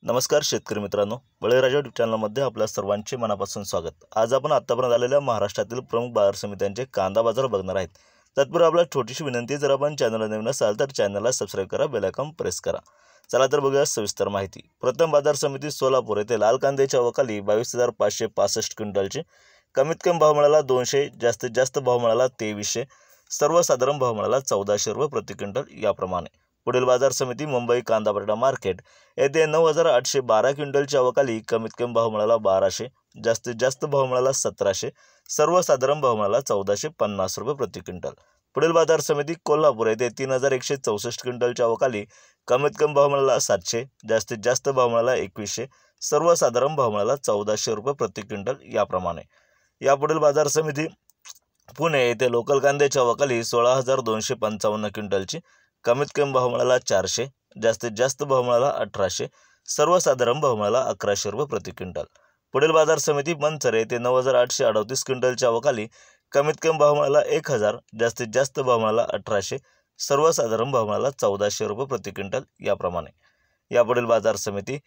नमस्कार शेतकरी मित्रांनो, बळीराजा यूट्यूब चॅनलमध्ये आपल्या सर्वांचे मनापासून स्वागत। आज आपण आतापर्यंत आलेल्या महाराष्ट्रातील प्रमुख बाजार समित्यांचे कांदा बाजार बघणार आहेत। तत्पूर्वी आपल्याला छोटीशी विनंती, जर आपण चॅनलला नवीन असाल तर चॅनलला सबस्क्राइब करा, बेल आयकॉन प्रेस करा। चला तर बघूया सविस्तर माहिती। प्रथम बाजार समिती सोलापूर येथे लाल कांद्याच्या अवकाली 22,565 क्विंटलचे, कमीत कमी भाव मिळाला 200, जास्तीत जास्त भाव मिळाला 2300, सर्वसाधारण भाव मिळाला 1400 रुपये प्रति क्विंटल याप्रमाणे। पुढील बाजार समिती मुंबई कांदा बटाटा मार्केट येथे 9,812 क्विंटलच्या अवकाली कमीत कमी भाव मिळाला 1200, जास्तीत जास्त भाव मिळाला 1700, सर्वसाधारण भाव मिळाला 1450 रुपये प्रति क्विंटल। पुढील बाजार समिती कोल्हापूर येथे 3,164 क्विंटलच्या अवकाली कमीत कमी भाव मिळाला 700, जास्तीत जास्त भाव मिळाला 2100, सर्वसाधारण भाव मिळाला 1400 रुपये प्रति क्विंटल याप्रमाणे। यापुढील बाजार समिती पुणे येथे लोकल कांद्याच्या अवकाली 16,255 क्विंटलची, कमीत कमी भाव मिळाला 400, जास्तीत जास्त भाव मिळाला 1800, सर्वसाधारण भाव मिळाला 1100 रुपये प्रति क्विंटल। पुढील बाजार समिती मंचर येथे 9,838 क्विंटलच्या अवकाली कमीत कमी भाव मिळाला 1000, जास्तीत जास्त भाव मिळाला 1800, सर्वसाधारण भाव मिळाला 1400 रुपये प्रति क्विंटल याप्रमाणे। यापुढील बाजार समिती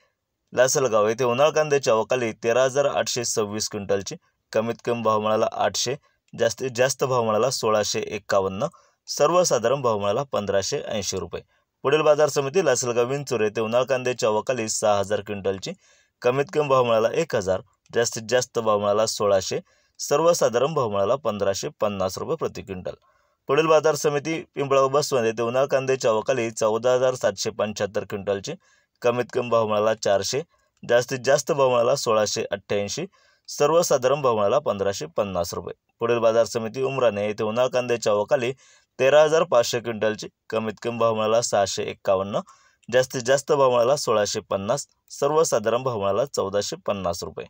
लासलगाव येथे उन्हाळ कांद्याच्या अवकाली 13,826 क्विंटलची, कमीत कमी भाव मिळाला 800, जास्तीत जास्त भाव मिळाला 1,651, सर्वसाधारण भाव मिळाला 1,580 रुपये। पुढील बाजार समिती लासलगाव विंचूर येथे उन्हाळ कांद्याच्या अवकाली 6,000 क्विंटलची, कमीत कमी भाव मिळाला 1,000, जास्तीत जास्त भाव मिळाला 1,600, सर्वसाधारण भाव मिळाला 1,550 रुपये प्रति क्विंटल। पुढील बाजार समिती पिंपळगाव बसवंत येथे उन्हाळ कांद्याच्या अवकाली 14,775 क्विंटलची, कमीत कमी भाव मिळाला 400, जास्तीत जास्त भाव मिळाला 1,688, सर्वसाधारण भाव मिळाला 1,550 रुपये। पुढील बाजार समिती उमराणे येथे उन्हाळ कांद्याच्या अवकाली 13,500 क्विंटलची, कमीत कमी भाव मिळाला 651, जास्तीत जास्त भाव मिळाला 1,650, सर्वसाधारण भाव मिळाला 1,450 रुपये।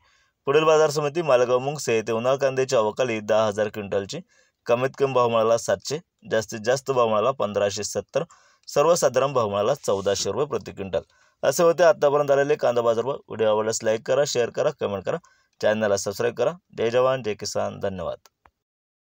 पुढील बाजार समिती मालेगाव मुंगसे येथे उन्हाळ कांद्याच्या अवकाली 10,000 क्विंटलची, कमीत कमी भाव मिळाला 700, जास्तीत जास्त भाव मिळाला 1,570, सर्वसाधारण भाव मिळाला 1,400 रुपये प्रति क्विंटल। असे होते आतापर्यंत आलेले कांदा बाजार भाव। व्हिडिओ आवडल्यास लाईक करा, शेअर करा, कमेंट करा, चॅनलला सबस्क्राइब करा। जय जवान जय किसान, धन्यवाद।